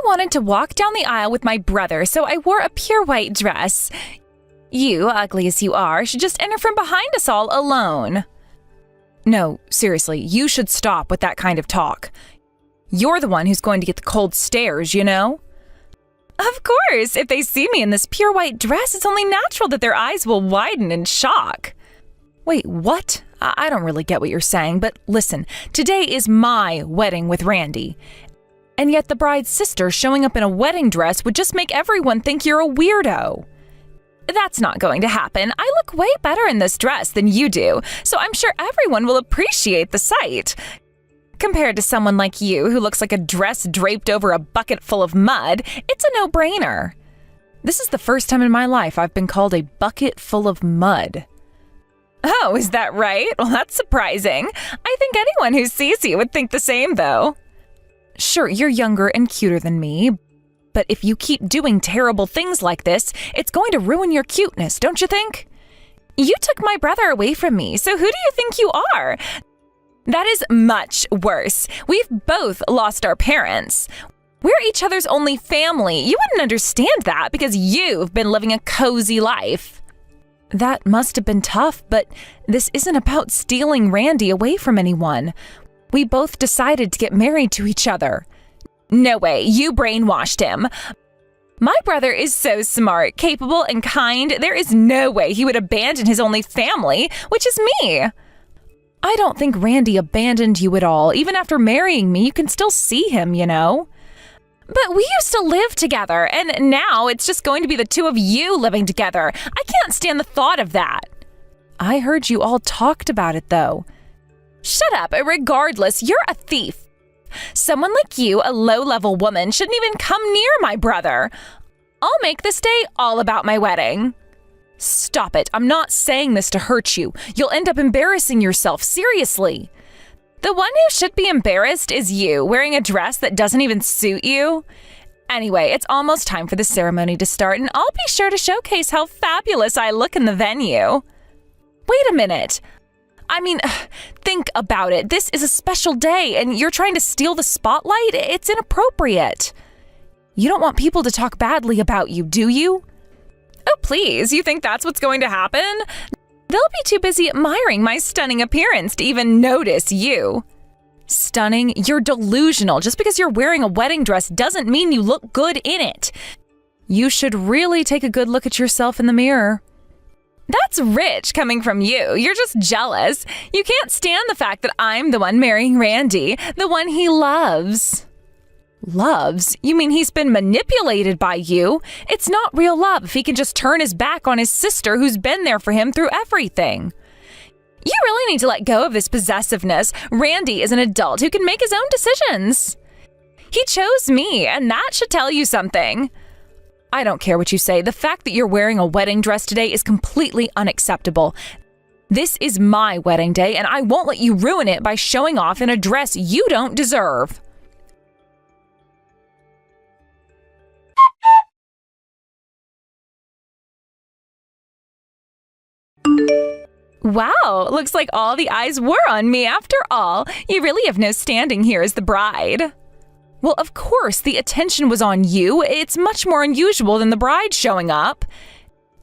wanted to walk down the aisle with my brother, so I wore a pure white dress. You, ugly as you are, should just enter from behind us all alone. No, seriously, you should stop with that kind of talk. You're the one who's going to get the cold stares, you know? Of course, if they see me in this pure white dress, it's only natural that their eyes will widen in shock. Wait, what? I don't really get what you're saying, but listen, today is my wedding with Randy. And yet the bride's sister showing up in a wedding dress would just make everyone think you're a weirdo. That's not going to happen. I look way better in this dress than you do, so I'm sure everyone will appreciate the sight. Compared to someone like you who looks like a dress draped over a bucket full of mud, it's a no-brainer. This is the first time in my life I've been called a bucket full of mud. Oh, is that right? Well, that's surprising. I think anyone who sees you would think the same, though. Sure, you're younger and cuter than me, but if you keep doing terrible things like this, it's going to ruin your cuteness, don't you think? You took my brother away from me, so who do you think you are? That is much worse. We've both lost our parents. We're each other's only family. You wouldn't understand that because you've been living a cozy life. That must have been tough, but this isn't about stealing Randy away from anyone. We both decided to get married to each other. No way, you brainwashed him. My brother is so smart, capable, and kind. There is no way he would abandon his only family, which is me. I don't think Randy abandoned you at all. Even after marrying me, you can still see him, you know. But we used to live together, and now it's just going to be the two of you living together. I can't stand the thought of that. I heard you all talked about it, though. Shut up. Regardless, you're a thief. Someone like you, a low-level woman, shouldn't even come near my brother. I'll make this day all about my wedding. Stop it. I'm not saying this to hurt you. You'll end up embarrassing yourself, seriously. The one who should be embarrassed is you, wearing a dress that doesn't even suit you. Anyway, it's almost time for the ceremony to start, and I'll be sure to showcase how fabulous I look in the venue. Wait a minute. I mean, think about it. This is a special day, and you're trying to steal the spotlight? It's inappropriate. You don't want people to talk badly about you, do you? Oh, please, you think that's what's going to happen? They'll be too busy admiring my stunning appearance to even notice you. Stunning? You're delusional. Just because you're wearing a wedding dress doesn't mean you look good in it. You should really take a good look at yourself in the mirror. That's rich coming from you. You're just jealous. You can't stand the fact that I'm the one marrying Randy, the one he loves. Loves? You mean he's been manipulated by you? It's not real love if he can just turn his back on his sister who's been there for him through everything. You really need to let go of this possessiveness. Randy is an adult who can make his own decisions. He chose me, and that should tell you something. I don't care what you say. The fact that you're wearing a wedding dress today is completely unacceptable. This is my wedding day, and I won't let you ruin it by showing off in a dress you don't deserve. Wow, looks like all the eyes were on me after all. You really have no standing here as the bride. Well, of course, the attention was on you. It's much more unusual than the bride showing up.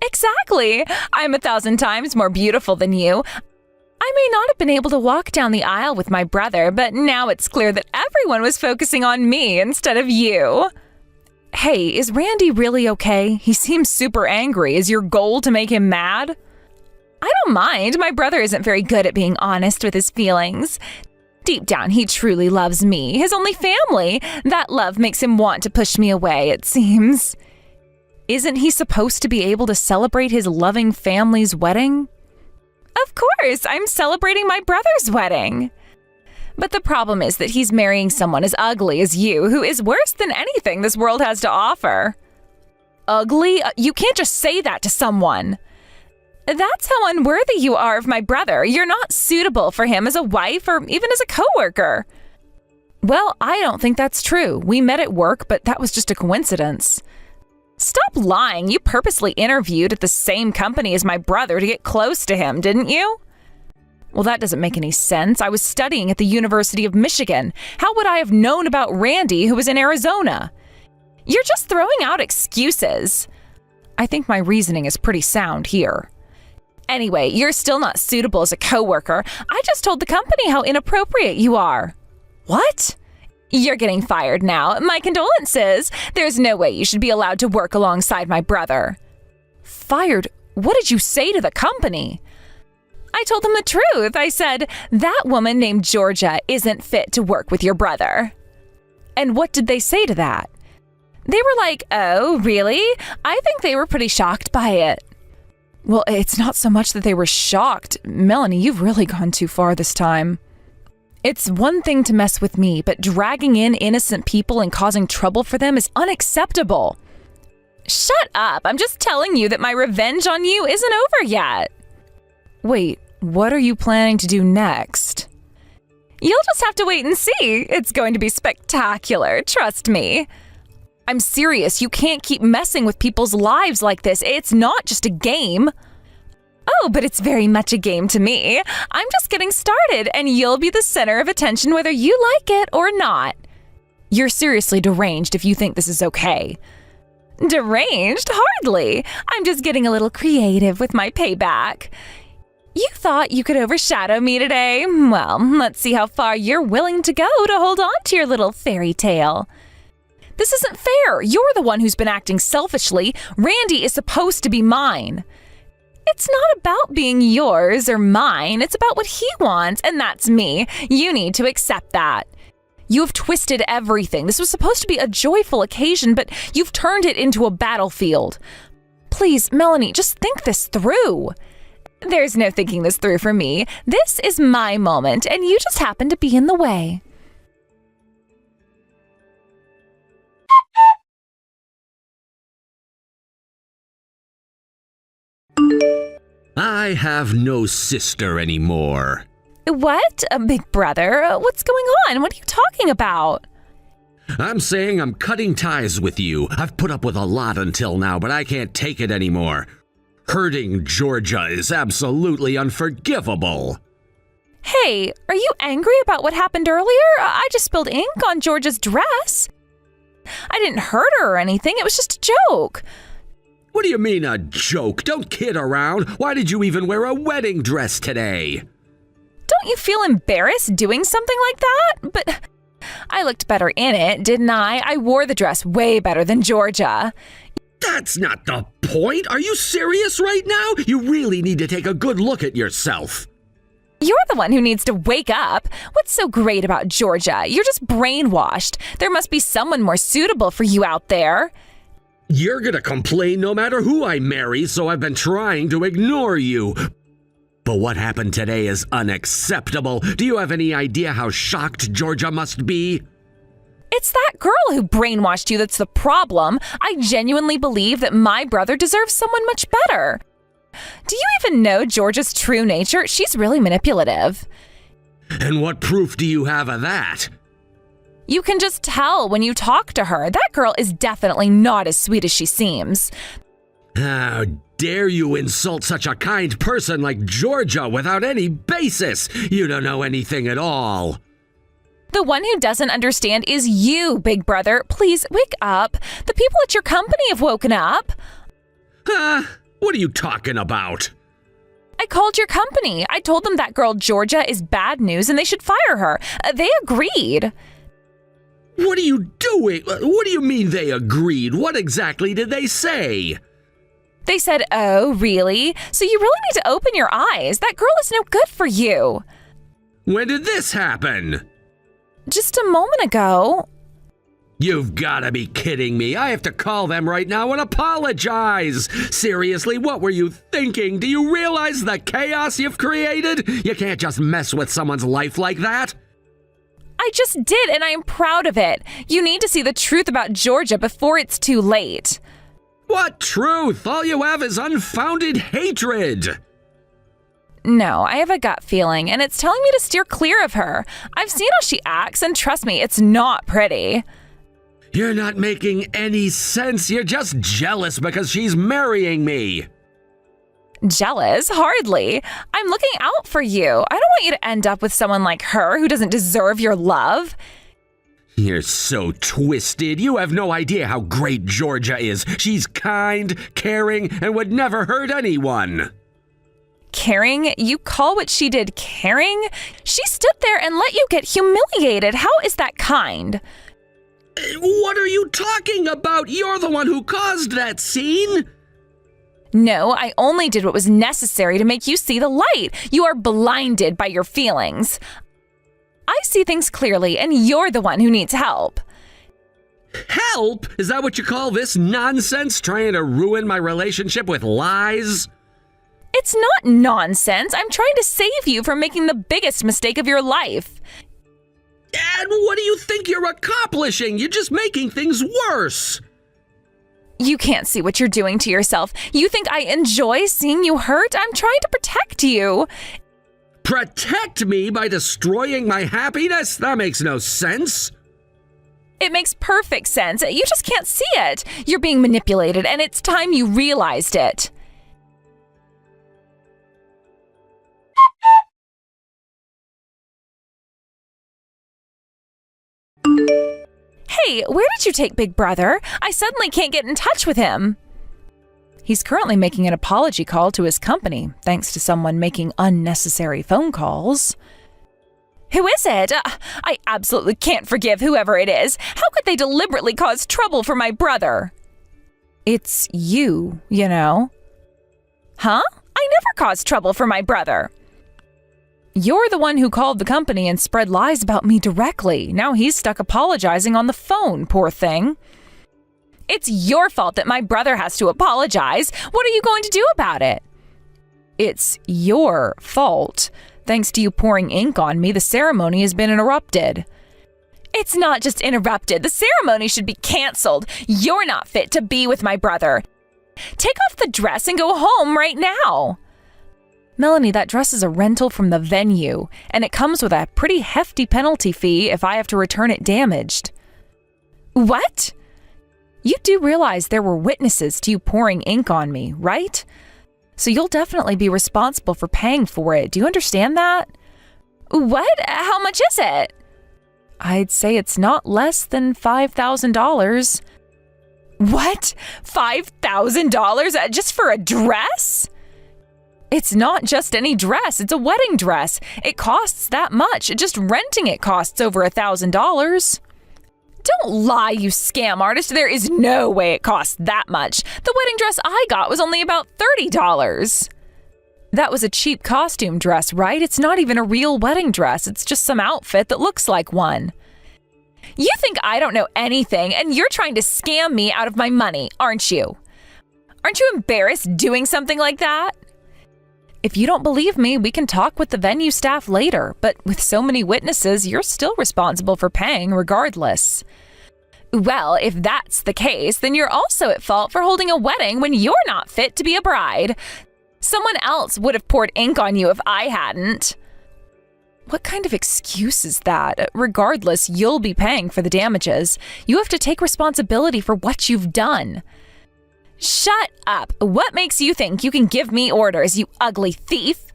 Exactly. I'm 1,000 times more beautiful than you. I may not have been able to walk down the aisle with my brother, but now it's clear that everyone was focusing on me instead of you. Hey, is Randy really okay? He seems super angry. Is your goal to make him mad? I don't mind. My brother isn't very good at being honest with his feelings. Deep down, he truly loves me, his only family. That love makes him want to push me away, it seems. Isn't he supposed to be able to celebrate his loving family's wedding? Of course, I'm celebrating my brother's wedding. But the problem is that he's marrying someone as ugly as you, who is worse than anything this world has to offer. Ugly? You can't just say that to someone. That's how unworthy you are of my brother. You're not suitable for him as a wife or even as a coworker. Well, I don't think that's true. We met at work, but that was just a coincidence. Stop lying. You purposely interviewed at the same company as my brother to get close to him, didn't you? Well, that doesn't make any sense. I was studying at the University of Michigan. How would I have known about Randy, who was in Arizona? You're just throwing out excuses. I think my reasoning is pretty sound here. Anyway, you're still not suitable as a coworker. I just told the company how inappropriate you are. What? You're getting fired now. My condolences. There's no way you should be allowed to work alongside my brother. Fired? What did you say to the company? I told them the truth. I said, that woman named Georgia isn't fit to work with your brother. And what did they say to that? They were like, oh, really? I think they were pretty shocked by it. Well, it's not so much that they were shocked. Melanie, you've really gone too far this time. It's one thing to mess with me, but dragging in innocent people and causing trouble for them is unacceptable. Shut up. I'm just telling you that my revenge on you isn't over yet. Wait, what are you planning to do next? You'll just have to wait and see. It's going to be spectacular, trust me. I'm serious. You can't keep messing with people's lives like this. It's not just a game. Oh, but it's very much a game to me. I'm just getting started, and you'll be the center of attention whether you like it or not. You're seriously deranged if you think this is okay. Deranged? Hardly. I'm just getting a little creative with my payback. You thought you could overshadow me today? Well, let's see how far you're willing to go to hold on to your little fairy tale. This isn't fair. You're the one who's been acting selfishly. Randy is supposed to be mine. It's not about being yours or mine. It's about what he wants, and that's me. You need to accept that. You have twisted everything. This was supposed to be a joyful occasion, but you've turned it into a battlefield. Please, Melanie, just think this through. There's no thinking this through for me. This is my moment, and you just happen to be in the way. I have no sister anymore. What? Big brother? What's going on? What are you talking about? I'm saying I'm cutting ties with you. I've put up with a lot until now, but I can't take it anymore. Hurting Georgia is absolutely unforgivable. Hey, are you angry about what happened earlier? I just spilled ink on Georgia's dress. I didn't hurt her or anything. It was just a joke. What do you mean a joke? Don't kid around. Why did you even wear a wedding dress today? Don't you feel embarrassed doing something like that? But I looked better in it, didn't I? I wore the dress way better than Georgia. That's not the point. Are you serious right now? You really need to take a good look at yourself. You're the one who needs to wake up. What's so great about Georgia? You're just brainwashed. There must be someone more suitable for you out there. You're gonna complain no matter who I marry, so I've been trying to ignore you. But what happened today is unacceptable. Do you have any idea how shocked Georgia must be? It's that girl who brainwashed you that's the problem. I genuinely believe that my brother deserves someone much better. Do you even know Georgia's true nature? She's really manipulative. And what proof do you have of that? You can just tell when you talk to her. That girl is definitely not as sweet as she seems. How dare you insult such a kind person like Georgia without any basis? You don't know anything at all. The one who doesn't understand is you, big brother. Please wake up. The people at your company have woken up. What are you talking about? I called your company. I told them that girl Georgia is bad news and they should fire her. They agreed. What are you doing? What do you mean they agreed? What exactly did they say? They said, oh, really? So you really need to open your eyes. That girl is no good for you. When did this happen? Just a moment ago. You've got to be kidding me. I have to call them right now and apologize. Seriously, what were you thinking? Do you realize the chaos you've created? You can't just mess with someone's life like that. I just did, and I am proud of it. You need to see the truth about Georgia before it's too late. What truth? All you have is unfounded hatred. No, I have a gut feeling, and it's telling me to steer clear of her. I've seen how she acts, and trust me, it's not pretty. You're not making any sense. You're just jealous because she's marrying me. Jealous? Hardly. I'm looking out for you. I don't want you to end up with someone like her who doesn't deserve your love. You're so twisted. You have no idea how great Georgia is. She's kind, caring, and would never hurt anyone. Caring? You call what she did caring? She stood there and let you get humiliated. How is that kind? What are you talking about? You're the one who caused that scene. No, I only did what was necessary to make you see the light. You are blinded by your feelings. I see things clearly, and you're the one who needs help. Help? Is that what you call this nonsense? Trying to ruin my relationship with lies? It's not nonsense. I'm trying to save you from making the biggest mistake of your life. And what do you think you're accomplishing? You're just making things worse. You can't see what you're doing to yourself. You think I enjoy seeing you hurt? I'm trying to protect you. Protect me by destroying my happiness? That makes no sense. It makes perfect sense. You just can't see it. You're being manipulated, and it's time you realized it. Hey, where did you take Big Brother? I suddenly can't get in touch with him. He's currently making an apology call to his company, thanks to someone making unnecessary phone calls. Who is it? I absolutely can't forgive whoever it is. How could they deliberately cause trouble for my brother? It's you, you know. Huh? I never caused trouble for my brother. You're the one who called the company and spread lies about me directly. Now he's stuck apologizing on the phone, poor thing. It's your fault that my brother has to apologize. What are you going to do about it? It's your fault. Thanks to you pouring ink on me, the ceremony has been interrupted. It's not just interrupted. The ceremony should be canceled. You're not fit to be with my brother. Take off the dress and go home right now. Melanie, that dress is a rental from the venue, and it comes with a pretty hefty penalty fee if I have to return it damaged. What? You do realize there were witnesses to you pouring ink on me, right? So you'll definitely be responsible for paying for it. Do you understand that? What? How much is it? I'd say it's not less than $5,000. What? $5,000 just for a dress? It's not just any dress, it's a wedding dress. It costs that much. Just renting it costs over $1,000. Don't lie, you scam artist. There is no way it costs that much. The wedding dress I got was only about $30. That was a cheap costume dress, right? It's not even a real wedding dress. It's just some outfit that looks like one. You think I don't know anything, and you're trying to scam me out of my money, aren't you? Aren't you embarrassed doing something like that? If you don't believe me, we can talk with the venue staff later, but with so many witnesses, you're still responsible for paying regardless. Well, if that's the case, then you're also at fault for holding a wedding when you're not fit to be a bride. Someone else would have poured ink on you if I hadn't. What kind of excuse is that? Regardless, you'll be paying for the damages. You have to take responsibility for what you've done. Shut up. What makes you think you can give me orders, you ugly thief?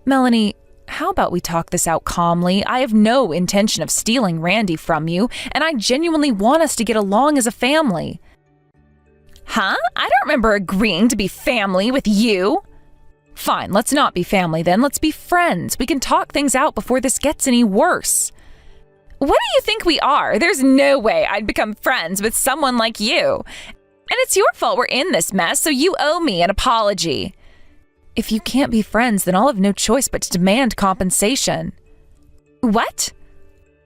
Melanie, how about we talk this out calmly? I have no intention of stealing Randy from you, and I genuinely want us to get along as a family. Huh? I don't remember agreeing to be family with you. Fine, let's not be family then. Let's be friends. We can talk things out before this gets any worse. What do you think we are? There's no way I'd become friends with someone like you. And it's your fault we're in this mess, so you owe me an apology. If you can't be friends, then I'll have no choice but to demand compensation. What?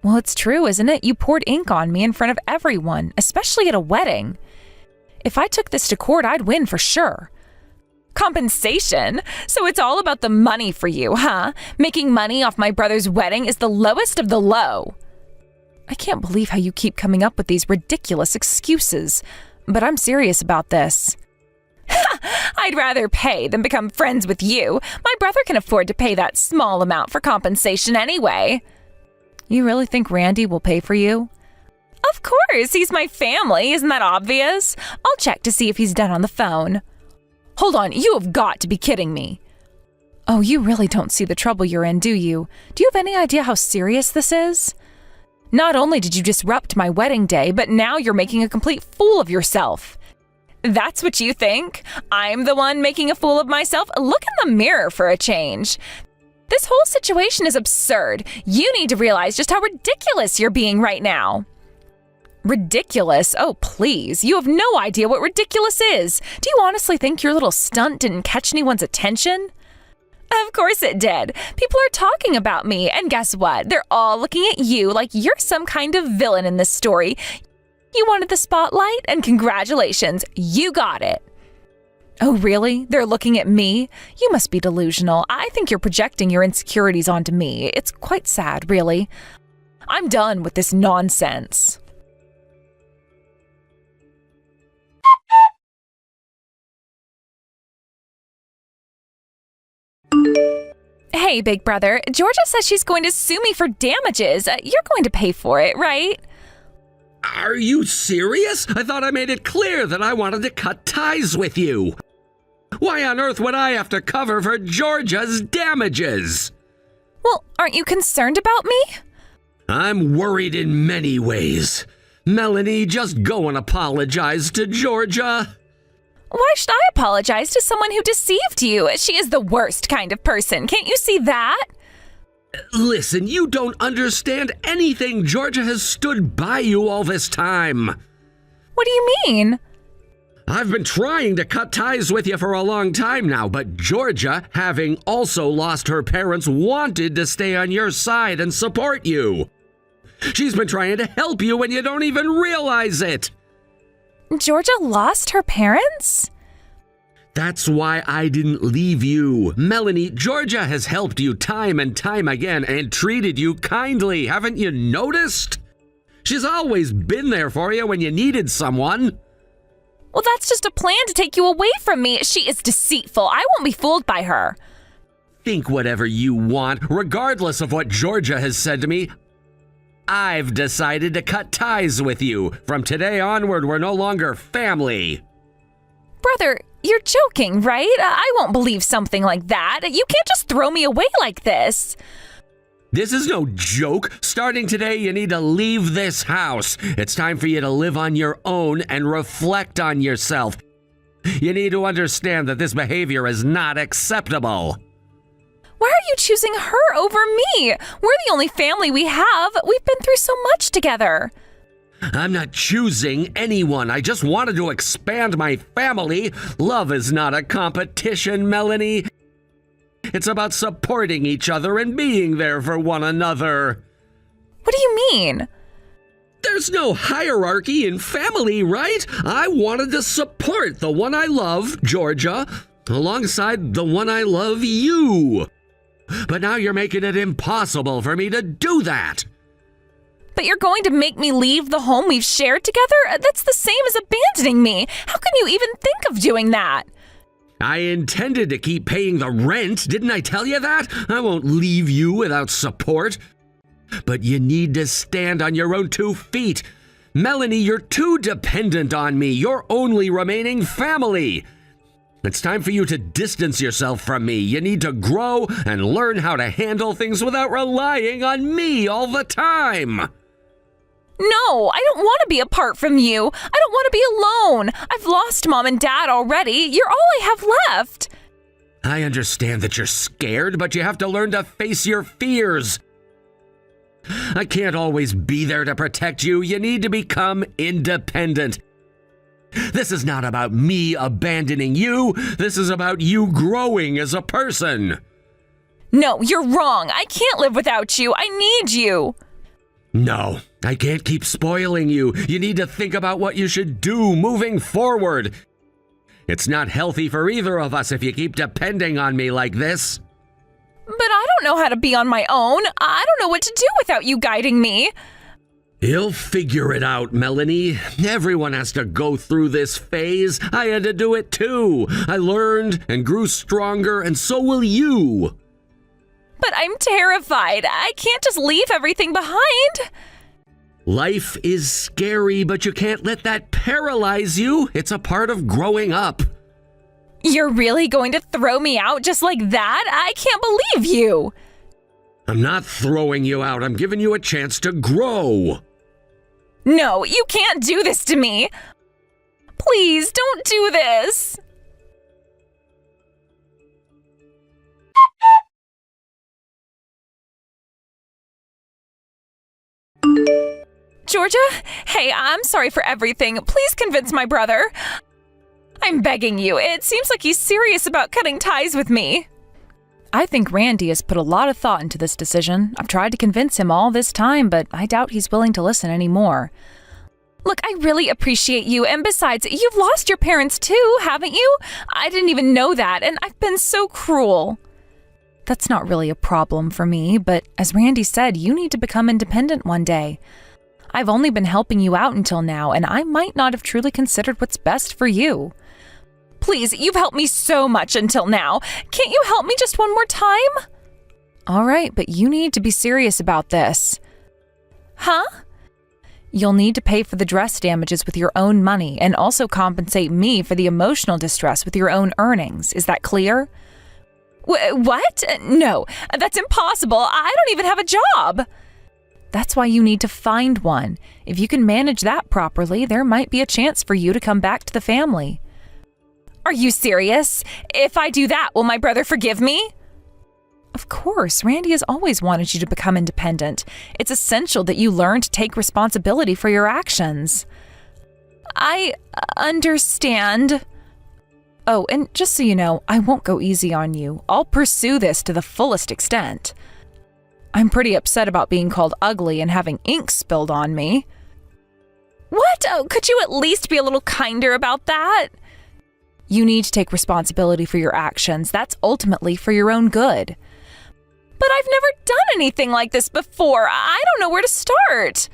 Well, it's true, isn't it? You poured ink on me in front of everyone, especially at a wedding. If I took this to court, I'd win for sure. Compensation? So it's all about the money for you, huh? Making money off my brother's wedding is the lowest of the low. I can't believe how you keep coming up with these ridiculous excuses. But I'm serious about this. I'd rather pay than become friends with you. My brother can afford to pay that small amount for compensation anyway. You really think Randy will pay for you? Of course, he's my family. Isn't that obvious? I'll check to see if he's done on the phone. Hold on, you have got to be kidding me. Oh, you really don't see the trouble you're in, do you? Do you have any idea how serious this is? Not only did you disrupt my wedding day, but now you're making a complete fool of yourself. That's what you think? I'm the one making a fool of myself? Look in the mirror for a change. This whole situation is absurd. You need to realize just how ridiculous you're being right now. Ridiculous? Oh, please. You have no idea what ridiculous is. Do you honestly think your little stunt didn't catch anyone's attention? Of course it did. People are talking about me, and guess what? They're all looking at you like you're some kind of villain in this story. You wanted the spotlight, and congratulations, you got it. Oh, really? They're looking at me? You must be delusional. I think you're projecting your insecurities onto me. It's quite sad, really. I'm done with this nonsense. Hey, big brother, Georgia says she's going to sue me for damages. You're going to pay for it, right? Are you serious? I thought I made it clear that I wanted to cut ties with you. Why on earth would I have to cover for Georgia's damages? Well, aren't you concerned about me? I'm worried in many ways. Melanie, just go and apologize to Georgia. Why should I apologize to someone who deceived you? She is the worst kind of person. Can't you see that? Listen, you don't understand anything. Georgia has stood by you all this time. What do you mean? I've been trying to cut ties with you for a long time now, but Georgia, having also lost her parents, wanted to stay on your side and support you. She's been trying to help you and you don't even realize it. Georgia lost her parents? That's why I didn't leave you. Melanie, Georgia has helped you time and time again and treated you kindly. Haven't you noticed? She's always been there for you when you needed someone. Well, that's just a plan to take you away from me. She is deceitful. I won't be fooled by her. Think whatever you want, regardless of what Georgia has said to me. I've decided to cut ties with you. From today onward, we're no longer family. Brother, you're joking, right? I won't believe something like that. You can't just throw me away like this. This is no joke. Starting today, you need to leave this house. It's time for you to live on your own and reflect on yourself. You need to understand that this behavior is not acceptable. Why are you choosing her over me? We're the only family we have. We've been through so much together. I'm not choosing anyone. I just wanted to expand my family. Love is not a competition, Melanie. It's about supporting each other and being there for one another. What do you mean? There's no hierarchy in family, right? I wanted to support the one I love, Georgia, alongside the one I love, you. But now you're making it impossible for me to do that. But you're going to make me leave the home we've shared together? That's the same as abandoning me. How can you even think of doing that? I intended to keep paying the rent. Didn't I tell you that? I won't leave you without support. But you need to stand on your own 2 feet. Melanie, you're too dependent on me. You're only remaining family. It's time for you to distance yourself from me. You need to grow and learn how to handle things without relying on me all the time. No, I don't want to be apart from you. I don't want to be alone. I've lost Mom and Dad already. You're all I have left. I understand that you're scared, but you have to learn to face your fears. I can't always be there to protect you. You need to become independent. This is not about me abandoning you. This is about you growing as a person. No, you're wrong. I can't live without you. I need you. No, I can't keep spoiling you. You need to think about what you should do moving forward. It's not healthy for either of us if you keep depending on me like this. But I don't know how to be on my own. I don't know what to do without you guiding me. You'll figure it out, Melanie. Everyone has to go through this phase. I had to do it too. I learned and grew stronger, and so will you. But I'm terrified. I can't just leave everything behind. Life is scary, but you can't let that paralyze you. It's a part of growing up. You're really going to throw me out just like that? I can't believe you. I'm not throwing you out. I'm giving you a chance to grow. No, you can't do this to me. Please, don't do this. Georgia? Hey, I'm sorry for everything. Please convince my brother. I'm begging you. It seems like he's serious about cutting ties with me. I think Randy has put a lot of thought into this decision. I've tried to convince him all this time, but I doubt he's willing to listen anymore. Look, I really appreciate you, and besides, you've lost your parents too, haven't you? I didn't even know that, and I've been so cruel. That's not really a problem for me, but as Randy said, you need to become independent one day. I've only been helping you out until now, and I might not have truly considered what's best for you. Please, you've helped me so much until now. Can't you help me just one more time? All right, but you need to be serious about this. Huh? You'll need to pay for the dress damages with your own money and also compensate me for the emotional distress with your own earnings. Is that clear? What? No, that's impossible. I don't even have a job. That's why you need to find one. If you can manage that properly, there might be a chance for you to come back to the family. Are you serious? If I do that, will my brother forgive me? Of course, Randy has always wanted you to become independent. It's essential that you learn to take responsibility for your actions. I understand. Oh, and just so you know, I won't go easy on you. I'll pursue this to the fullest extent. I'm pretty upset about being called ugly and having ink spilled on me. What? Oh, could you at least be a little kinder about that? You need to take responsibility for your actions. That's ultimately for your own good. But I've never done anything like this before. I don't know where to start.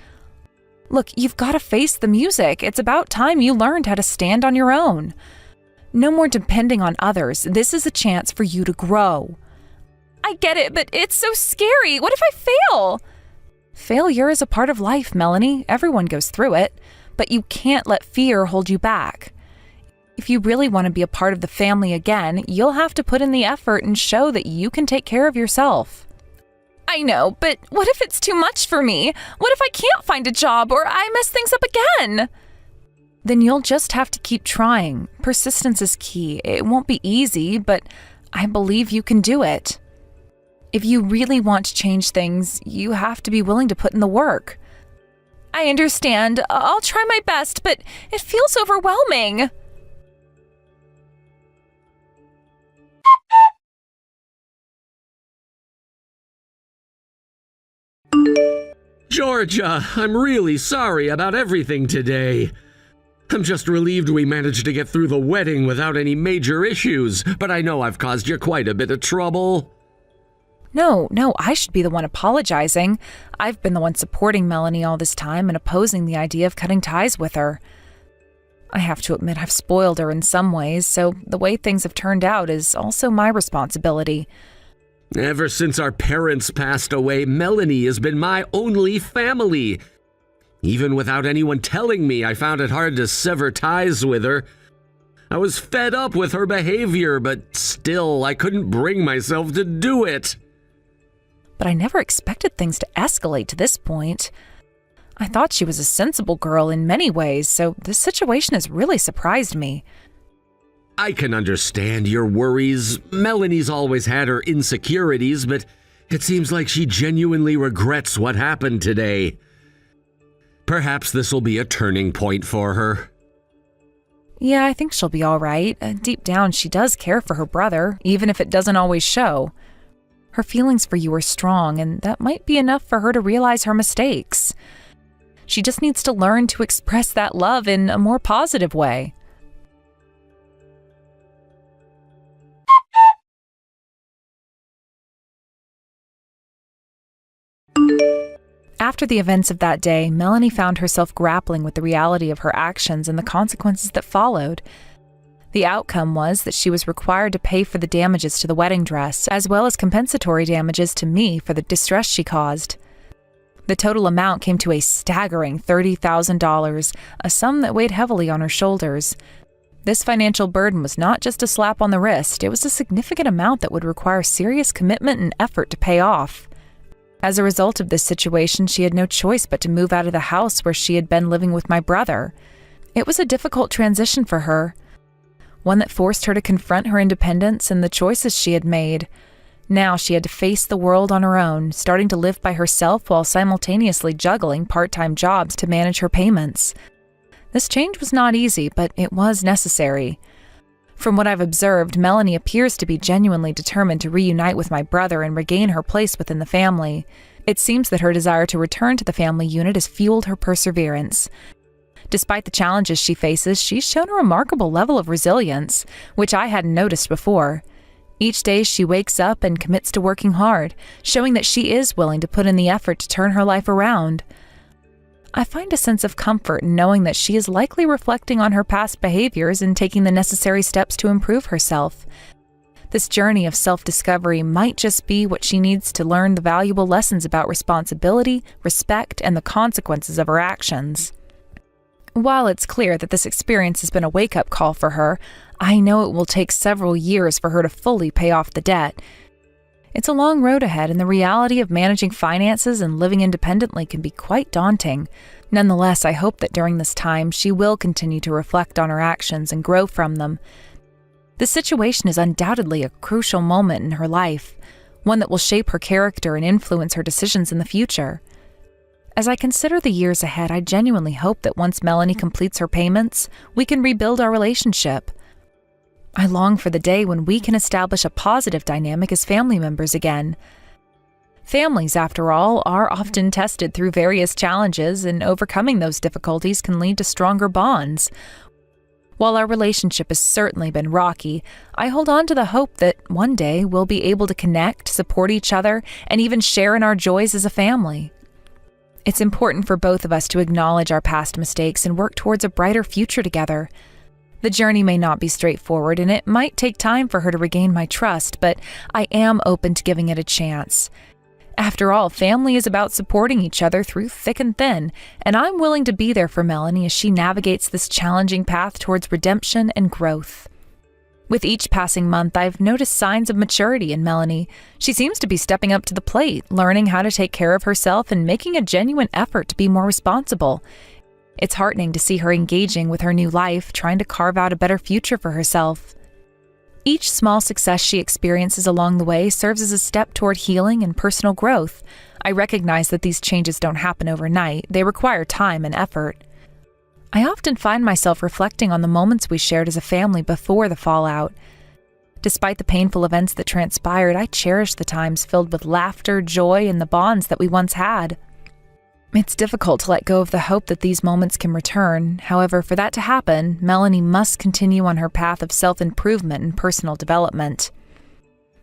Look, you've got to face the music. It's about time you learned how to stand on your own. No more depending on others. This is a chance for you to grow. I get it, but it's so scary. What if I fail? Failure is a part of life, Melanie. Everyone goes through it. But you can't let fear hold you back. If you really want to be a part of the family again, you'll have to put in the effort and show that you can take care of yourself. I know, but what if it's too much for me? What if I can't find a job or I mess things up again? Then you'll just have to keep trying. Persistence is key. It won't be easy, but I believe you can do it. If you really want to change things, you have to be willing to put in the work. I understand. I'll try my best, but it feels overwhelming. Georgia, I'm really sorry about everything today. I'm just relieved we managed to get through the wedding without any major issues, but I know I've caused you quite a bit of trouble. No, I should be the one apologizing. I've been the one supporting Melanie all this time and opposing the idea of cutting ties with her. I have to admit I've spoiled her in some ways, so the way things have turned out is also my responsibility. Ever since our parents passed away, Melanie has been my only family. Even without anyone telling me, I found it hard to sever ties with her. I was fed up with her behavior, but still, I couldn't bring myself to do it. But I never expected things to escalate to this point. I thought she was a sensible girl in many ways, so this situation has really surprised me. I can understand your worries. Melanie's always had her insecurities, but it seems like she genuinely regrets what happened today. Perhaps this will be a turning point for her. Yeah, I think she'll be all right. Deep down, she does care for her brother, even if it doesn't always show. Her feelings for you are strong, and that might be enough for her to realize her mistakes. She just needs to learn to express that love in a more positive way. After the events of that day, Melanie found herself grappling with the reality of her actions and the consequences that followed. The outcome was that she was required to pay for the damages to the wedding dress, as well as compensatory damages to me for the distress she caused. The total amount came to a staggering $30,000, a sum that weighed heavily on her shoulders. This financial burden was not just a slap on the wrist, it was a significant amount that would require serious commitment and effort to pay off. As a result of this situation, she had no choice but to move out of the house where she had been living with my brother. It was a difficult transition for her, one that forced her to confront her independence and the choices she had made. Now she had to face the world on her own, starting to live by herself while simultaneously juggling part-time jobs to manage her payments. This change was not easy, but it was necessary. From what I've observed, Melanie appears to be genuinely determined to reunite with my brother and regain her place within the family. It seems that her desire to return to the family unit has fueled her perseverance. Despite the challenges she faces, she's shown a remarkable level of resilience, which I hadn't noticed before. Each day she wakes up and commits to working hard, showing that she is willing to put in the effort to turn her life around. I find a sense of comfort in knowing that she is likely reflecting on her past behaviors and taking the necessary steps to improve herself. This journey of self-discovery might just be what she needs to learn the valuable lessons about responsibility, respect, and the consequences of her actions. While it's clear that this experience has been a wake-up call for her, I know it will take several years for her to fully pay off the debt. It's a long road ahead, and the reality of managing finances and living independently can be quite daunting. Nonetheless, I hope that during this time, she will continue to reflect on her actions and grow from them. This situation is undoubtedly a crucial moment in her life, one that will shape her character and influence her decisions in the future. As I consider the years ahead, I genuinely hope that once Melanie completes her payments, we can rebuild our relationship. I long for the day when we can establish a positive dynamic as family members again. Families, after all, are often tested through various challenges, and overcoming those difficulties can lead to stronger bonds. While our relationship has certainly been rocky, I hold on to the hope that one day we'll be able to connect, support each other, and even share in our joys as a family. It's important for both of us to acknowledge our past mistakes and work towards a brighter future together. The journey may not be straightforward, and it might take time for her to regain my trust, but I am open to giving it a chance. After all, family is about supporting each other through thick and thin, and I'm willing to be there for Melanie as she navigates this challenging path towards redemption and growth. With each passing month, I've noticed signs of maturity in Melanie. She seems to be stepping up to the plate, learning how to take care of herself and making a genuine effort to be more responsible. It's heartening to see her engaging with her new life, trying to carve out a better future for herself. Each small success she experiences along the way serves as a step toward healing and personal growth. I recognize that these changes don't happen overnight. They require time and effort. I often find myself reflecting on the moments we shared as a family before the fallout. Despite the painful events that transpired, I cherish the times filled with laughter, joy, and the bonds that we once had. It's difficult to let go of the hope that these moments can return. However, for that to happen, Melanie must continue on her path of self-improvement and personal development.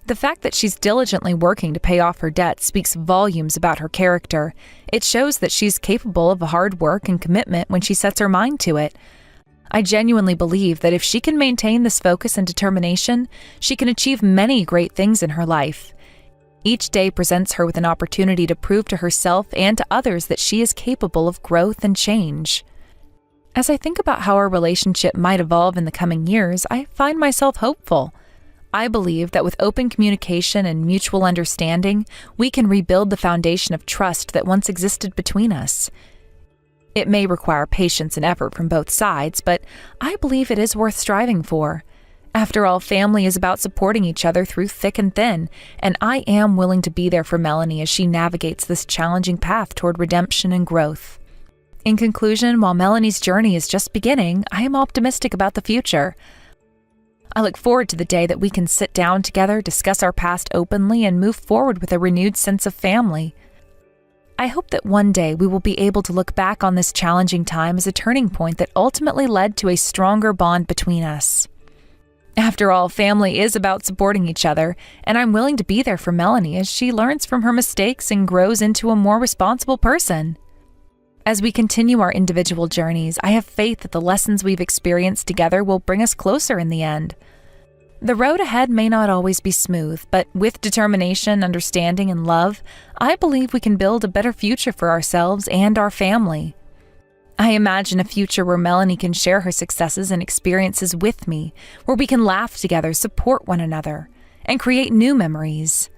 The fact that she's diligently working to pay off her debt speaks volumes about her character. It shows that she's capable of hard work and commitment when she sets her mind to it. I genuinely believe that if she can maintain this focus and determination, she can achieve many great things in her life. Each day presents her with an opportunity to prove to herself and to others that she is capable of growth and change. As I think about how our relationship might evolve in the coming years, I find myself hopeful. I believe that with open communication and mutual understanding, we can rebuild the foundation of trust that once existed between us. It may require patience and effort from both sides, but I believe it is worth striving for. After all, family is about supporting each other through thick and thin, and I am willing to be there for Melanie as she navigates this challenging path toward redemption and growth. In conclusion, while Melanie's journey is just beginning, I am optimistic about the future. I look forward to the day that we can sit down together, discuss our past openly, and move forward with a renewed sense of family. I hope that one day we will be able to look back on this challenging time as a turning point that ultimately led to a stronger bond between us. After all, family is about supporting each other, and I'm willing to be there for Melanie as she learns from her mistakes and grows into a more responsible person. As we continue our individual journeys, I have faith that the lessons we've experienced together will bring us closer in the end. The road ahead may not always be smooth, but with determination, understanding, and love, I believe we can build a better future for ourselves and our family. I imagine a future where Melanie can share her successes and experiences with me, where we can laugh together, support one another, and create new memories.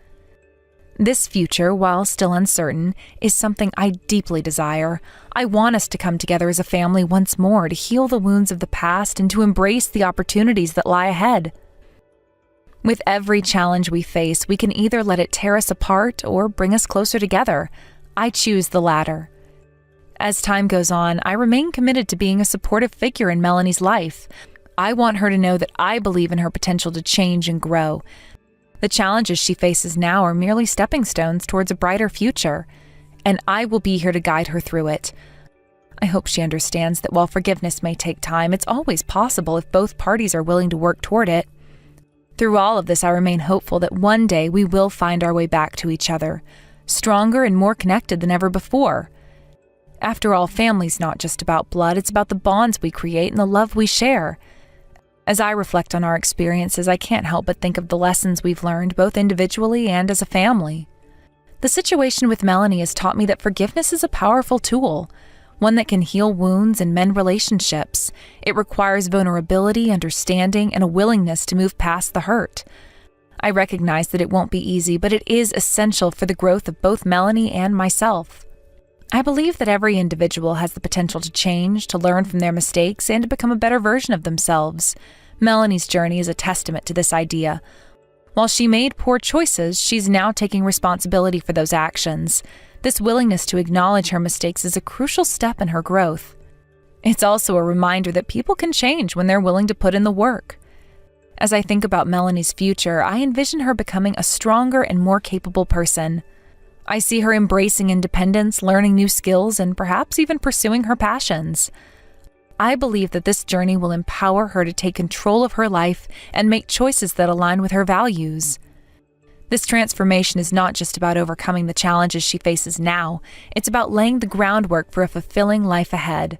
This future, while still uncertain, is something I deeply desire. I want us to come together as a family once more to heal the wounds of the past and to embrace the opportunities that lie ahead. With every challenge we face, we can either let it tear us apart or bring us closer together. I choose the latter. As time goes on, I remain committed to being a supportive figure in Melanie's life. I want her to know that I believe in her potential to change and grow. The challenges she faces now are merely stepping stones towards a brighter future, and I will be here to guide her through it. I hope she understands that while forgiveness may take time, it's always possible if both parties are willing to work toward it. Through all of this, I remain hopeful that one day we will find our way back to each other, stronger and more connected than ever before. After all, family's not just about blood, it's about the bonds we create and the love we share. As I reflect on our experiences, I can't help but think of the lessons we've learned, both individually and as a family. The situation with Melanie has taught me that forgiveness is a powerful tool, one that can heal wounds and mend relationships. It requires vulnerability, understanding, and a willingness to move past the hurt. I recognize that it won't be easy, but it is essential for the growth of both Melanie and myself. I believe that every individual has the potential to change, to learn from their mistakes, and to become a better version of themselves. Melanie's journey is a testament to this idea. While she made poor choices, she's now taking responsibility for those actions. This willingness to acknowledge her mistakes is a crucial step in her growth. It's also a reminder that people can change when they're willing to put in the work. As I think about Melanie's future, I envision her becoming a stronger and more capable person. I see her embracing independence, learning new skills, and perhaps even pursuing her passions. I believe that this journey will empower her to take control of her life and make choices that align with her values. This transformation is not just about overcoming the challenges she faces now, it's about laying the groundwork for a fulfilling life ahead.